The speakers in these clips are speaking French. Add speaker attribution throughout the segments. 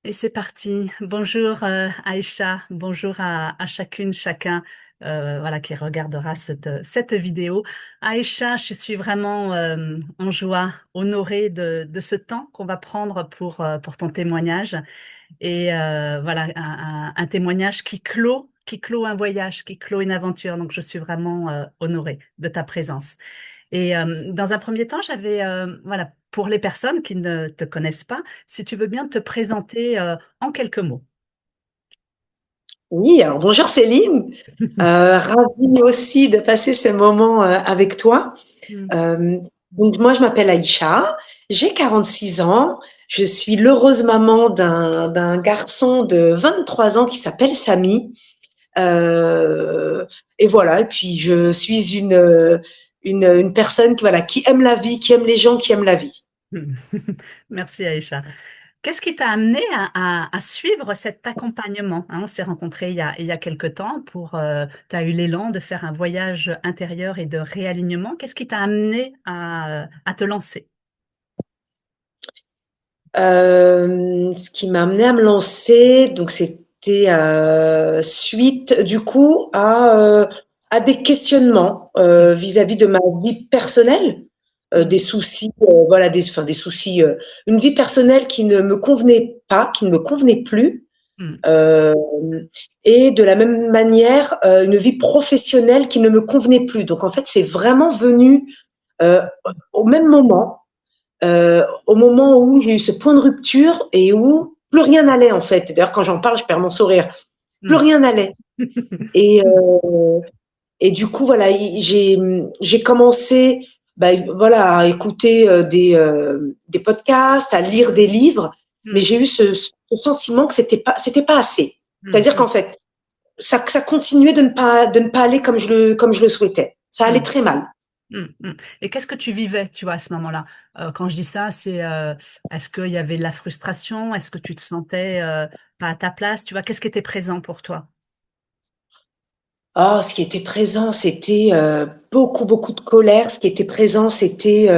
Speaker 1: Et c'est parti. Bonjour Aïcha, bonjour à chacune, chacun voilà, qui regardera cette vidéo. Aïcha, je suis vraiment en joie, honorée de ce temps qu'on va prendre pour ton témoignage. Et voilà, un témoignage qui clôt un voyage, qui clôt une aventure. Donc je suis vraiment honorée de ta présence. Et dans un premier temps, j'avais, voilà, pour les personnes qui ne te connaissent pas, si tu veux bien te présenter en quelques mots.
Speaker 2: Oui, alors bonjour Céline. Ravie aussi de passer ce moment avec toi.
Speaker 1: Mm.
Speaker 2: Euh, donc moi je m'appelle Aïcha, j'ai 46 ans, je suis l'heureuse maman d'un garçon de 23 ans qui s'appelle Samy. Euh, et voilà, et puis je suis une personne qui, voilà, qui aime la vie, qui aime les gens, qui aime la vie.
Speaker 1: Merci Aïcha. Qu'est-ce qui t'a amené à suivre cet accompagnement, hein? On s'est rencontrés il y a quelque temps tu as eu l'élan de faire un voyage intérieur et de réalignement. Qu'est-ce qui t'a amené à te lancer?
Speaker 2: Ce qui m'a amené à me lancer, donc c'était suite du coup à des questionnements vis-à-vis de ma vie personnelle,
Speaker 1: Mm,
Speaker 2: des soucis, voilà, enfin, des soucis, une vie personnelle qui ne me convenait pas, qui ne me convenait plus,
Speaker 1: mm,
Speaker 2: euh, et de la même manière une vie professionnelle qui ne me convenait plus. Donc en fait, c'est vraiment venu euh, au même moment, au moment où j'ai eu ce point de rupture et où plus rien n'allait en fait. D'ailleurs, quand j'en parle, je perds mon sourire. Plus
Speaker 1: mm.
Speaker 2: rien n'allait. Et, et du coup, voilà, j'ai commencé, voilà, à écouter des podcasts, à lire des livres, mais
Speaker 1: Mm,
Speaker 2: j'ai eu ce sentiment que c'était pas assez.
Speaker 1: mm,
Speaker 2: C'est-à-dire
Speaker 1: mm.
Speaker 2: qu'en fait, ça continuait de ne pas aller comme je le souhaitais. Ça allait
Speaker 1: Mm.
Speaker 2: très mal.
Speaker 1: Mm, mm. Et qu'est-ce que tu vivais, tu vois, à ce moment-là? Quand je dis ça, c'est est-ce qu'il y avait de la frustration? Est-ce que tu te sentais pas à ta place? Tu vois, qu'est-ce qui était présent pour toi?
Speaker 2: Ah, ce qui était présent, c'était beaucoup de colère. Ce qui était présent, c'était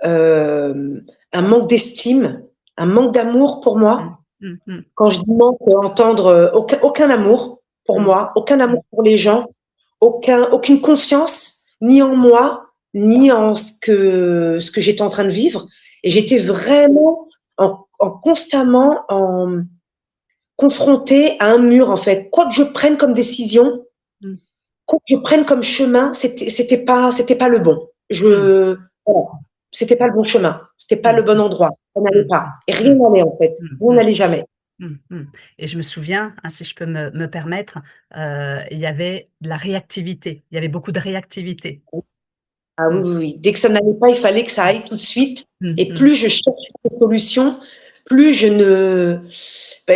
Speaker 2: un manque d'estime, un manque d'amour pour
Speaker 1: Mm,
Speaker 2: moi.
Speaker 1: mm, mm,
Speaker 2: Quand je dis manque, entendre aucun amour pour
Speaker 1: mm,
Speaker 2: moi, aucun
Speaker 1: mm,
Speaker 2: amour pour les gens, aucune confiance, ni en moi, ni en ce que j'étais en train de vivre. Et
Speaker 1: mm,
Speaker 2: j'étais vraiment constamment confrontée à un mur, en fait. Quoi que je prenne comme décision,
Speaker 1: mm,
Speaker 2: quoi que je prenne comme chemin, c'était pas le bon. Voilà, c'était pas le bon chemin. C'était pas
Speaker 1: mm,
Speaker 2: le bon endroit. Ça
Speaker 1: mm,
Speaker 2: n'allait pas.
Speaker 1: mm,
Speaker 2: Et rien
Speaker 1: mm,
Speaker 2: n'allait, en fait.
Speaker 1: mm,
Speaker 2: Rien
Speaker 1: mm,
Speaker 2: n'allait jamais.
Speaker 1: mm, mm. Et je me souviens, hein, si je peux me permettre, il y avait de la réactivité. Il y avait beaucoup de réactivité.
Speaker 2: Ah oui,
Speaker 1: Mm,
Speaker 2: oui, oui. Dès que ça n'allait pas, il fallait que ça aille tout de suite.
Speaker 1: mm,
Speaker 2: Et
Speaker 1: mm.
Speaker 2: plus je cherchais des solutions, plus je ne.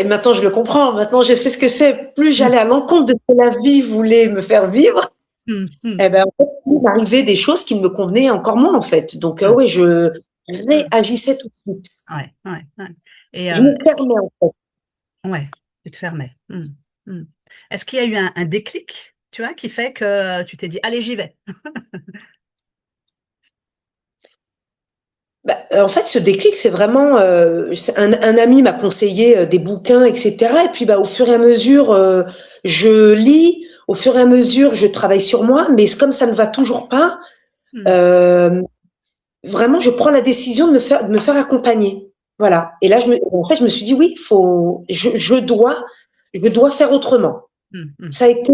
Speaker 2: Maintenant, je le comprends. Maintenant, je sais ce que c'est. Plus
Speaker 1: Mm,
Speaker 2: j'allais à l'encontre de ce que la vie voulait me faire vivre,
Speaker 1: mm, mm,
Speaker 2: eh ben, en fait, plus m'arrivait des choses qui me convenaient encore moins, en fait. Donc,
Speaker 1: mm,
Speaker 2: oui, je
Speaker 1: mm.
Speaker 2: réagissais tout de suite.
Speaker 1: Ouais, ouais, ouais. Et
Speaker 2: Je me fermais, en fait.
Speaker 1: ouais, tu te fermais. Est-ce qu'il y a eu un déclic, tu vois, qui fait que tu t'es dit, allez, j'y vais.
Speaker 2: En fait, ce déclic, c'est vraiment un ami m'a conseillé des bouquins, etc. Et puis, au fur et à mesure, je lis. Au fur et à mesure, je travaille sur moi. Mais comme ça ne va toujours pas,
Speaker 1: Hmm,
Speaker 2: euh, vraiment, je prends la décision de me faire accompagner. Voilà. Et là, en fait, je me suis dit, oui, je dois faire autrement.
Speaker 1: hmm, hmm,
Speaker 2: Ça a été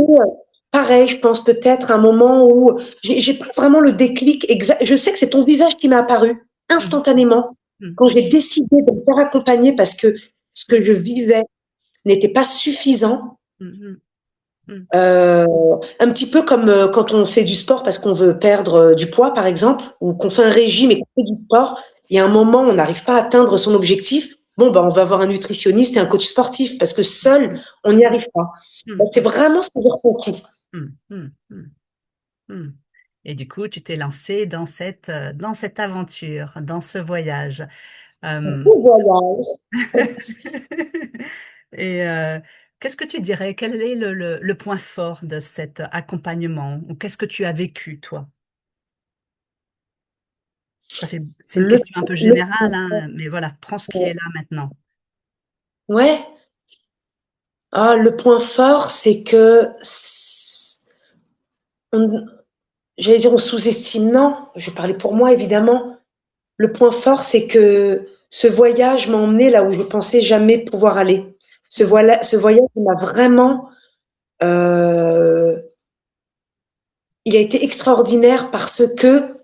Speaker 2: pareil, je pense peut-être un moment où j'ai pas vraiment le déclic exact. Je sais que c'est ton visage qui m'est apparu
Speaker 1: hmm,
Speaker 2: instantanément
Speaker 1: hmm,
Speaker 2: quand
Speaker 1: hmm,
Speaker 2: j'ai décidé de me faire accompagner parce que ce que je vivais n'était pas suffisant.
Speaker 1: hmm, hmm, hmm,
Speaker 2: Euh, un petit peu comme quand on fait du sport parce qu'on veut perdre du poids, par exemple, ou qu'on fait un régime et qu'on fait du sport, il y a un moment où on n'arrive pas à atteindre son objectif. Bon, on va avoir un nutritionniste et un coach sportif parce que seul, on n'y arrive pas.
Speaker 1: hmm,
Speaker 2: C'est
Speaker 1: hmm,
Speaker 2: vraiment ce que j'ai ressenti.
Speaker 1: hmm, hmm, hmm, hmm. Et du coup, tu t'es lancé dans cette aventure, dans ce voyage. Euh,
Speaker 2: Voyage.
Speaker 1: Et qu'est-ce que tu dirais? Quel est le point fort de cet accompagnement? Ou qu'est-ce que tu as vécu, toi? C'est une
Speaker 2: Le,
Speaker 1: question un peu
Speaker 2: le,
Speaker 1: générale, hein, mais voilà, prends ce qui est là maintenant.
Speaker 2: Ouais. Ah, le point fort, c'est que on, j'allais dire on sous-estime, non, je parlais pour moi évidemment. Le point fort, c'est que ce voyage m'a emmené là où je pensais jamais pouvoir aller.
Speaker 1: Mm,
Speaker 2: Ce voyage m'a vraiment, euh, il a été extraordinaire parce que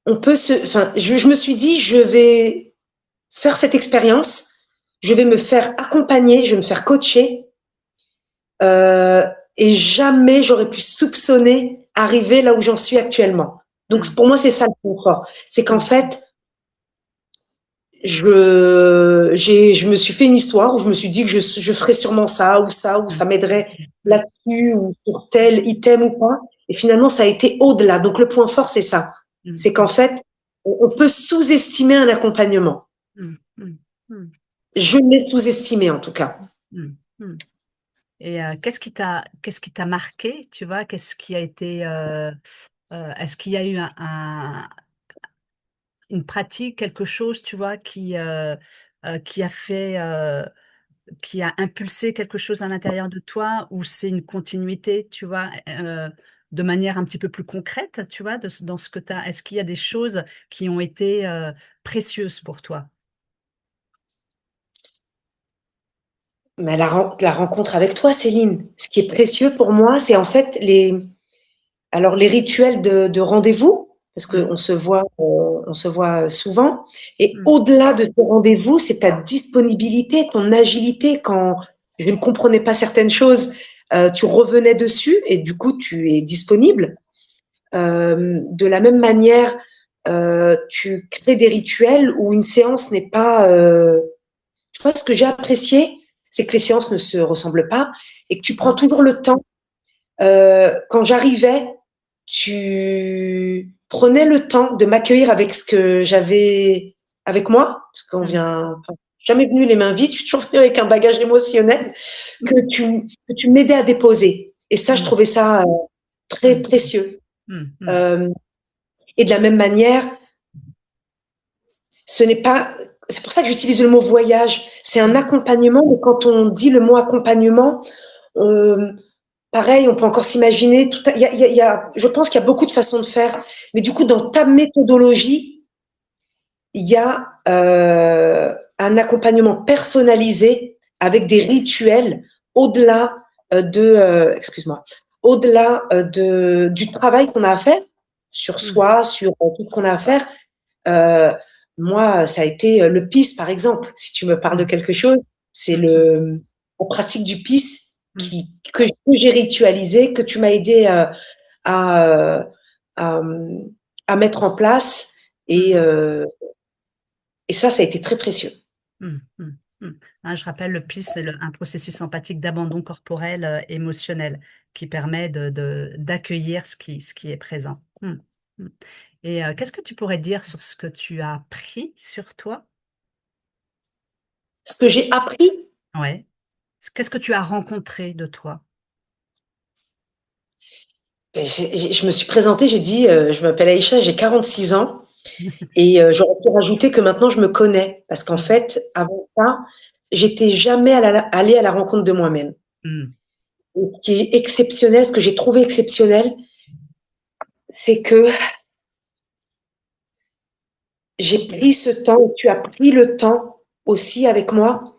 Speaker 2: on peut se, enfin, je me suis dit, je vais faire cette expérience, je vais me faire accompagner, je vais me faire coacher, euh, et jamais j'aurais pu soupçonner arriver là où j'en suis actuellement. Donc
Speaker 1: mm,
Speaker 2: pour moi, c'est ça le point fort, c'est qu'en
Speaker 1: mm,
Speaker 2: fait, je me suis fait une histoire où je me suis dit que je ferais sûrement ça, ou ça
Speaker 1: mm,
Speaker 2: m'aiderait
Speaker 1: mm,
Speaker 2: là-dessus, ou sur tel item ou pas. Et finalement, ça a été au-delà. Donc, le point fort, c'est ça.
Speaker 1: mm,
Speaker 2: C'est qu'en
Speaker 1: mm,
Speaker 2: fait, on peut sous-estimer un accompagnement.
Speaker 1: mm, mm, mm,
Speaker 2: Je l'ai sous-estimé, en tout cas.
Speaker 1: mm, mm. Et qu'est-ce qui t'a marqué, tu vois? Qu'est-ce qui a été, est-ce qu'il y a eu une pratique, quelque chose, tu vois, qui a fait, qui a impulsé quelque chose à l'intérieur de toi, ou c'est une continuité, tu vois, de manière un petit peu plus concrète, tu vois, dans ce que tu as. Est-ce qu'il y a des choses qui ont été précieuses pour toi?
Speaker 2: Mais la rencontre avec toi, Céline, ce qui est précieux pour moi, c'est en fait les rituels de rendez-vous, parce
Speaker 1: Mm,
Speaker 2: on se voit souvent. Et
Speaker 1: mm,
Speaker 2: au-delà de ces rendez-vous, c'est ta disponibilité, ton agilité. Quand je ne comprenais pas certaines choses, tu revenais dessus et du coup, tu es disponible. De la même manière, tu crées des rituels où une séance n'est pas. Tu vois, ce que j'ai apprécié, c'est que les séances ne se ressemblent pas et que tu prends
Speaker 1: mm,
Speaker 2: toujours le temps quand j'arrivais, tu prenais le temps de m'accueillir avec ce que j'avais avec moi, parce qu'on
Speaker 1: mm,
Speaker 2: vient, enfin, jamais venu les mains vides, je suis toujours venue avec un bagage émotionnel que tu m'aidais à déposer. Et ça, je
Speaker 1: mm,
Speaker 2: trouvais ça très
Speaker 1: mm,
Speaker 2: précieux.
Speaker 1: mm, mm,
Speaker 2: Euh, et de la même manière, ce n'est pas, c'est pour ça que j'utilise le mot voyage. C'est un
Speaker 1: mm,
Speaker 2: accompagnement, mais quand on dit le mot accompagnement, on, pareil, on peut encore s'imaginer. Je pense qu'il y a beaucoup de façons de faire, mais du coup, dans ta méthodologie, il y a un accompagnement personnalisé avec des rituels au-delà excuse-moi, au-delà du travail qu'on a à faire sur
Speaker 1: mm,
Speaker 2: soi, sur tout ce qu'on a à faire. Euh, Moi, ça a été le PIS, par exemple. Si tu me parles de
Speaker 1: mm,
Speaker 2: quelque chose, c'est
Speaker 1: mm, mm,
Speaker 2: la pratique du PIS
Speaker 1: mm,
Speaker 2: que j'ai ritualisé, que tu m'as aidé à, à, à mettre en place. Et,
Speaker 1: mm,
Speaker 2: euh, et ça a été très précieux.
Speaker 1: mm, mm, mm. Hein, je rappelle, le PIS, c'est un processus empathique d'abandon corporel émotionnel qui permet d'accueillir ce qui est présent. Mm, mm. Et qu'est-ce que tu pourrais dire sur ce que tu as appris sur toi?
Speaker 2: Ce que j'ai appris,
Speaker 1: Ouais. Qu'est-ce que tu as rencontré de toi?
Speaker 2: ben, je me suis présentée, j'ai dit, je m'appelle Aïcha, j'ai 46 ans. Et j'aurais pu rajouter que maintenant je me connais. Parce qu'en
Speaker 1: Mm,
Speaker 2: fait, avant ça, j'étais jamais allée à la rencontre de moi-même.
Speaker 1: mm,
Speaker 2: Et ce qui est exceptionnel, ce que j'ai trouvé exceptionnel, c'est que j'ai pris ce temps, et tu as pris le temps aussi avec moi,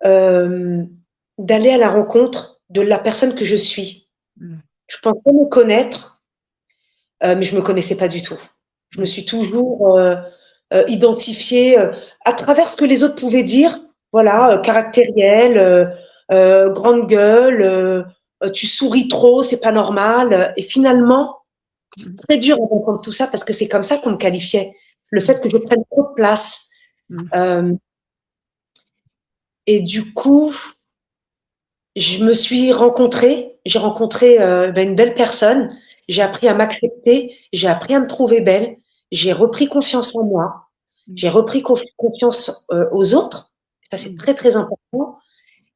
Speaker 2: euh, d'aller à la rencontre de la personne que je suis.
Speaker 1: mm,
Speaker 2: Je pensais me connaître, mais je me connaissais pas du tout. Je me
Speaker 1: mm,
Speaker 2: suis toujours identifiée à travers ce que les autres pouvaient dire, voilà,
Speaker 1: mm,
Speaker 2: caractériel, grande gueule, tu souris trop, c'est pas normal. Et finalement,
Speaker 1: mm,
Speaker 2: très dur de comprendre tout ça parce que c'est comme ça qu'on me qualifiait. Le
Speaker 1: mm,
Speaker 2: fait que je prenne trop de place.
Speaker 1: mm,
Speaker 2: Euh, et du coup, je me suis rencontrée, j'ai rencontré une belle personne, j'ai appris à m'accepter, j'ai appris à me trouver belle, j'ai repris confiance en moi,
Speaker 1: mm,
Speaker 2: j'ai repris confiance aux autres, ça c'est
Speaker 1: mm,
Speaker 2: très très important.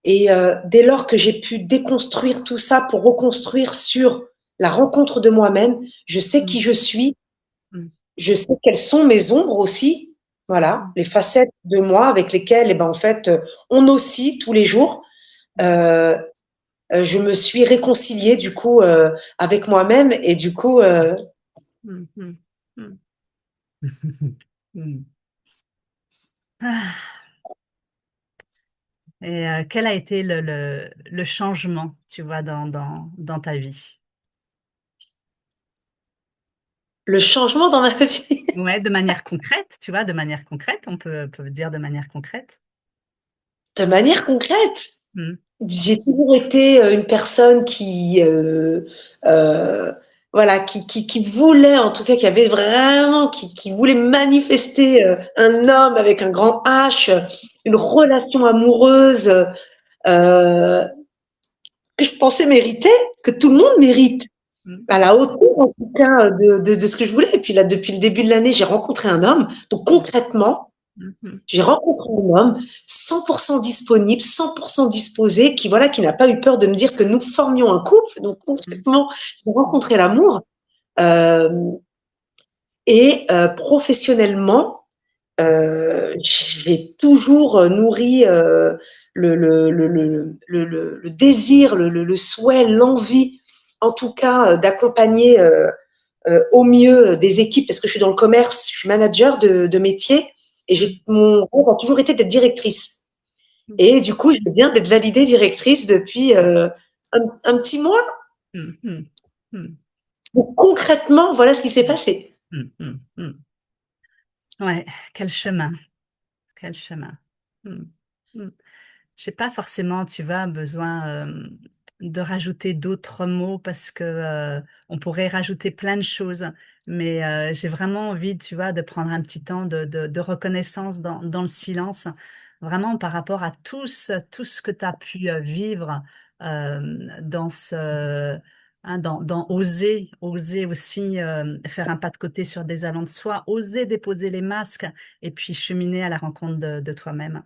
Speaker 2: Et dès lors que j'ai pu déconstruire tout ça pour reconstruire sur la rencontre de moi-même, je sais
Speaker 1: mm,
Speaker 2: qui je suis,
Speaker 1: mm,
Speaker 2: je sais quelles sont mes ombres aussi, Voilà, les facettes de moi avec lesquelles, eh ben, en fait, on oscille tous les jours. Euh, je me suis réconciliée du coup avec moi-même et du coup,
Speaker 1: mm, mm, mm. Mm. Ah. Et quel a été le changement, tu vois, dans ta vie?
Speaker 2: le changement dans ma vie,
Speaker 1: Ouais, de manière concrète, tu vois, de manière concrète, peut dire de manière concrète.
Speaker 2: de manière concrète,
Speaker 1: Mm,
Speaker 2: j'ai toujours été une personne euh, voilà, qui voulait, en tout cas, qui avait vraiment, qui voulait manifester un homme avec un grand H, une relation amoureuse euh, que je pensais mériter, que tout le monde mérite,
Speaker 1: mm,
Speaker 2: à la hauteur, en tout cas, de ce que je voulais. Et puis là, depuis le début de l'année, j'ai rencontré un homme. Donc concrètement,
Speaker 1: mm, mm,
Speaker 2: j'ai rencontré un homme 100% disponible, 100% disposé, qui voilà, qui n'a pas eu peur de me dire que nous formions un couple. Donc
Speaker 1: mm,
Speaker 2: concrètement, j'ai rencontré l'amour. Euh, et professionnellement, j'ai toujours nourri le désir, le souhait, l'envie, en tout cas, d'accompagner au mieux des équipes, parce que je suis dans le commerce, je suis manager de métier, et
Speaker 1: mm,
Speaker 2: mon rôle a toujours été d'être directrice.
Speaker 1: mm,
Speaker 2: Et du coup, je viens d'être validée directrice depuis un petit mois.
Speaker 1: mm, mm, mm,
Speaker 2: Donc, concrètement, voilà ce qui s'est passé.
Speaker 1: mm, mm, mm. Ouais, quel chemin, quel chemin. Mm, mm. J'ai pas forcément, tu vois, besoin de rajouter d'autres mots parce que on pourrait rajouter plein de choses, mais j'ai vraiment envie, tu vois, de prendre un petit temps de reconnaissance dans le silence, vraiment par rapport à tout ce que tu as pu vivre dans dans oser aussi faire un pas de côté sur des allants de soi, oser déposer les masques et puis cheminer à la rencontre de toi-même.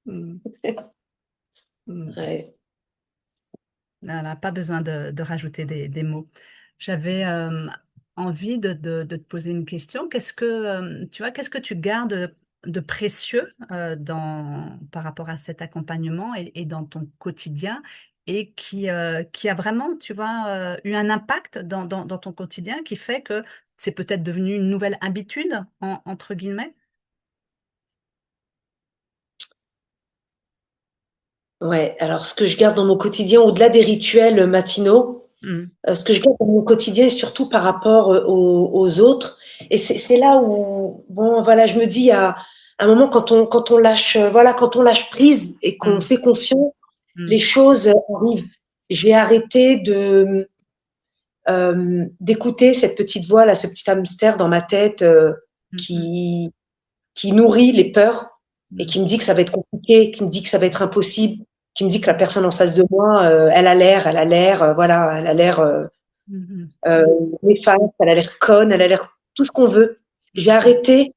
Speaker 1: Mm, mm.
Speaker 2: Ouais.
Speaker 1: Voilà, pas besoin de rajouter des mots. J'avais envie de te poser une question. Qu'est-ce que tu vois, qu'est-ce que tu gardes de précieux par rapport à cet accompagnement et dans ton quotidien et qui a vraiment, tu vois, eu un impact dans ton quotidien qui fait que c'est peut-être devenu une nouvelle habitude, entre guillemets?
Speaker 2: Ouais. Alors, ce que je garde dans mon quotidien, au-delà des rituels matinaux,
Speaker 1: Mm,
Speaker 2: ce que je garde dans mon quotidien, surtout par rapport aux autres, et c'est là où, bon, voilà, je me dis à un moment quand on lâche, voilà, quand on lâche prise et qu'on
Speaker 1: mm,
Speaker 2: fait confiance, les
Speaker 1: mm,
Speaker 2: choses arrivent. J'ai arrêté d'écouter cette petite voix là, ce petit hamster dans ma tête
Speaker 1: mm, mm,
Speaker 2: qui qui nourrit les peurs et
Speaker 1: mm,
Speaker 2: qui me dit que ça va être compliqué, qui me dit que ça va être impossible, qui me dit que la
Speaker 1: mm,
Speaker 2: personne en face de moi, elle a l'air, voilà, elle a l'air
Speaker 1: mm,
Speaker 2: euh, néfaste, elle a l'air conne, elle a l'air tout ce qu'on veut.
Speaker 1: mm,
Speaker 2: J'ai
Speaker 1: mm,
Speaker 2: arrêté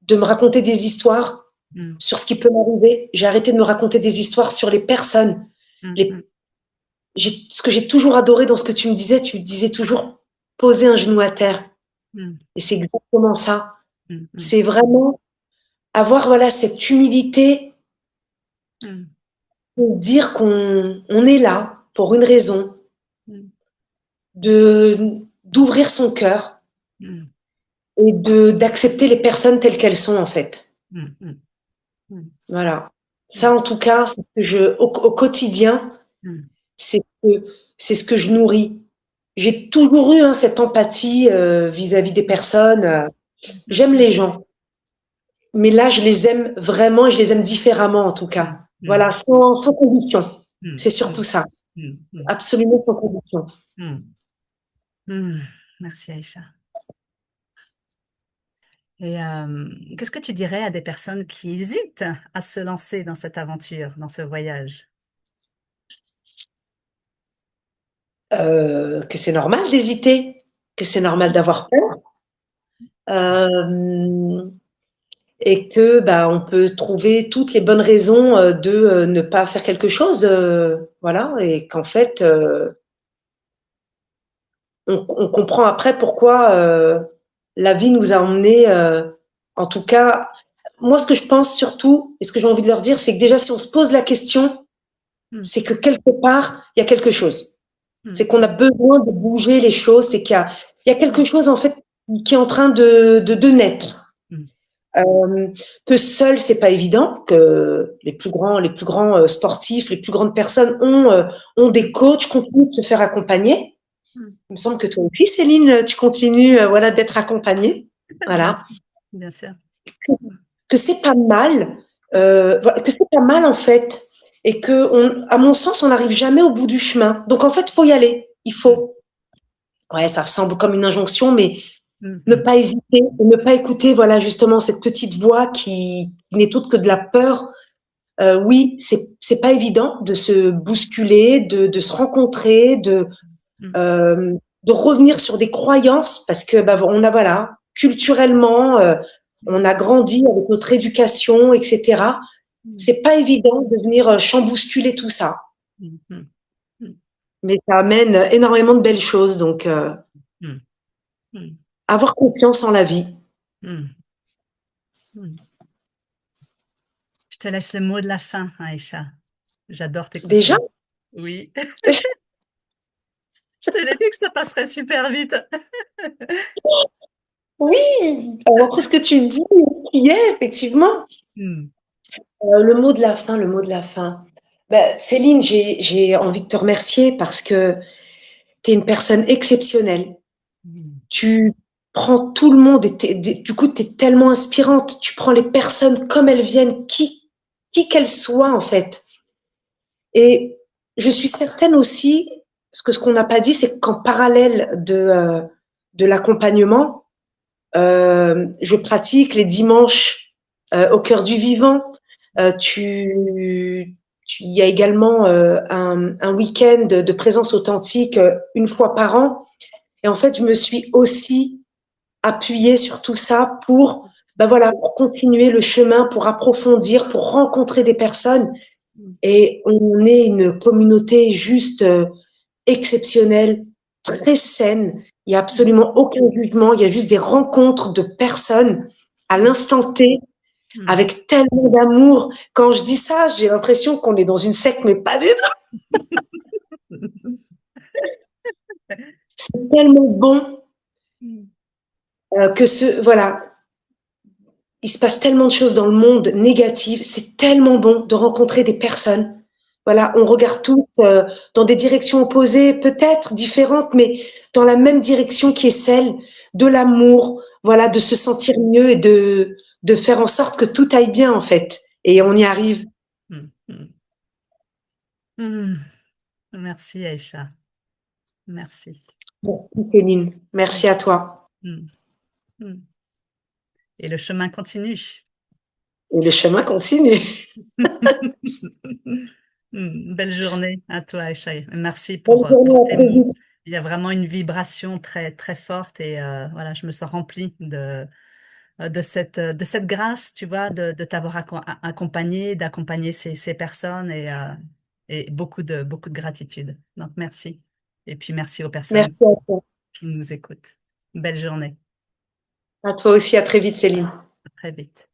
Speaker 2: de me raconter des histoires
Speaker 1: mm,
Speaker 2: sur ce qui peut m'arriver. J'ai arrêté de me raconter des histoires sur les personnes.
Speaker 1: mm,
Speaker 2: Les,
Speaker 1: mm,
Speaker 2: ce que j'ai toujours adoré dans ce que tu me disais toujours poser un genou à terre.
Speaker 1: mm,
Speaker 2: Et c'est exactement ça.
Speaker 1: mm, mm,
Speaker 2: C'est vraiment avoir voilà cette humilité
Speaker 1: mm,
Speaker 2: de dire qu'on on est là pour une raison,
Speaker 1: mm,
Speaker 2: de d'ouvrir son cœur
Speaker 1: mm,
Speaker 2: et de d'accepter les personnes telles qu'elles sont en fait.
Speaker 1: mm, mm, mm,
Speaker 2: Voilà. Ça
Speaker 1: mm,
Speaker 2: en tout cas, c'est ce que au quotidien,
Speaker 1: mm,
Speaker 2: c'est que c'est ce que je nourris. J'ai toujours eu hein, cette empathie vis-à-vis des personnes.
Speaker 1: mm,
Speaker 2: J'aime
Speaker 1: mm,
Speaker 2: les gens, mais là je les aime vraiment et je les aime différemment en tout
Speaker 1: mm,
Speaker 2: cas.
Speaker 1: mm,
Speaker 2: Voilà, sans condition.
Speaker 1: mm,
Speaker 2: C'est surtout
Speaker 1: mm,
Speaker 2: ça.
Speaker 1: mm, mm,
Speaker 2: Absolument sans condition.
Speaker 1: mm, mm. Merci Aïcha. Et qu'est-ce que tu dirais à des personnes qui hésitent à se lancer dans cette aventure, dans ce voyage?
Speaker 2: Que c'est normal d'hésiter, que c'est normal d'avoir peur. Euh, et que bah on peut trouver toutes les bonnes raisons de ne pas faire quelque chose, voilà, et qu'en fait on comprend après pourquoi la vie nous a emmenés, en tout cas, moi ce que je pense surtout, et ce que j'ai envie de leur dire, c'est que déjà si on se pose la question,
Speaker 1: mm,
Speaker 2: c'est que quelque part il y a quelque chose.
Speaker 1: mm,
Speaker 2: C'est qu'on a
Speaker 1: mm,
Speaker 2: besoin de bouger les choses, c'est qu'il y a quelque
Speaker 1: mm,
Speaker 2: chose en fait qui est en train de naître.
Speaker 1: mm,
Speaker 2: Que seul c'est pas évident, que les plus grands sportifs, les plus grandes personnes ont des coachs, continuent de se faire accompagner.
Speaker 1: mm.
Speaker 2: Il me semble que toi aussi, Céline, tu continues voilà d'être accompagnée,
Speaker 1: Bien
Speaker 2: voilà.
Speaker 1: sûr, bien sûr. Mm,
Speaker 2: Que c'est pas mal, que c'est pas mal en fait, et que à mon sens, on n'arrive jamais au bout du chemin. Donc en fait, faut y aller, il
Speaker 1: mm,
Speaker 2: faut. Ouais, ça ressemble comme une injonction, mais
Speaker 1: mm,
Speaker 2: ne
Speaker 1: mm,
Speaker 2: pas hésiter, ne pas écouter, voilà, justement, cette petite voix qui n'est autre que de la peur. Oui, c'est pas évident de se bousculer, de se rencontrer,
Speaker 1: mm,
Speaker 2: euh, de revenir sur des croyances, parce que bah, on a, voilà, culturellement, on a grandi avec notre éducation, etc.
Speaker 1: mm,
Speaker 2: C'est pas évident de venir chambousculer tout ça,
Speaker 1: mm, mm, mm,
Speaker 2: mais ça amène énormément de belles choses. Donc,
Speaker 1: mm, mm,
Speaker 2: avoir confiance en la vie.
Speaker 1: mm, mm. Je te laisse le mot de la fin, Aïcha. J'adore
Speaker 2: Déjà,
Speaker 1: t'écouter. Oui, je te l'ai dit que ça passerait super vite.
Speaker 2: oui, après ce que tu dis, ce qui est, effectivement.
Speaker 1: Mm,
Speaker 2: Le mot de la fin, le mot de la fin. Ben, Céline, j'ai envie de te remercier parce que tu es une personne exceptionnelle.
Speaker 1: mm,
Speaker 2: Tu prends tout le monde et du coup, tu es tellement inspirante. Tu prends les personnes comme elles viennent, qui qu'elles soient, en fait. Et je suis certaine aussi, parce que ce qu'on n'a pas dit, c'est qu'en parallèle de l'accompagnement, je pratique les dimanches au cœur du vivant. Il y a également un week-end de présence authentique une fois par an. Et en fait, je me suis aussi appuyée sur tout ça pour, ben voilà, pour continuer le chemin, pour approfondir, pour rencontrer des personnes.
Speaker 1: mm,
Speaker 2: Et on est une communauté juste exceptionnelle, très saine. Il n'y a
Speaker 1: mm,
Speaker 2: absolument aucun jugement. Il y a juste des rencontres de personnes à
Speaker 1: mm,
Speaker 2: l'instant T
Speaker 1: mm.
Speaker 2: avec tellement d'amour. Quand je dis ça, j'ai l'impression qu'on est dans une secte, mais pas du tout. C'est tellement bon
Speaker 1: Mm,
Speaker 2: voilà, il se passe tellement de choses dans le monde négatives. C'est tellement bon de rencontrer des personnes. Voilà, on regarde tous dans des directions opposées, peut-être différentes, mais dans la même direction qui est celle de l'amour, voilà, de se sentir mieux et de faire en sorte que tout aille bien, en fait. Et on y arrive.
Speaker 1: mm, mm, mm. Merci, Aïcha. Merci.
Speaker 2: Merci Céline.
Speaker 1: Mm,
Speaker 2: Merci à toi.
Speaker 1: mm, mm. Et le chemin continue.
Speaker 2: Et le chemin continue.
Speaker 1: Belle journée à toi, Aïcha. Merci
Speaker 2: Bonne journée,
Speaker 1: pour
Speaker 2: à
Speaker 1: tes
Speaker 2: très
Speaker 1: mots.
Speaker 2: vite.
Speaker 1: Il y a vraiment une vibration très, très forte et voilà, je me sens remplie de cette grâce, tu vois, de t'avoir accompagné, d'accompagner ces personnes et beaucoup de gratitude. Donc, merci. Et puis, merci aux personnes
Speaker 2: Merci à toi.
Speaker 1: qui nous écoutent. Belle journée.
Speaker 2: À toi aussi, à très vite Céline.
Speaker 1: À très vite.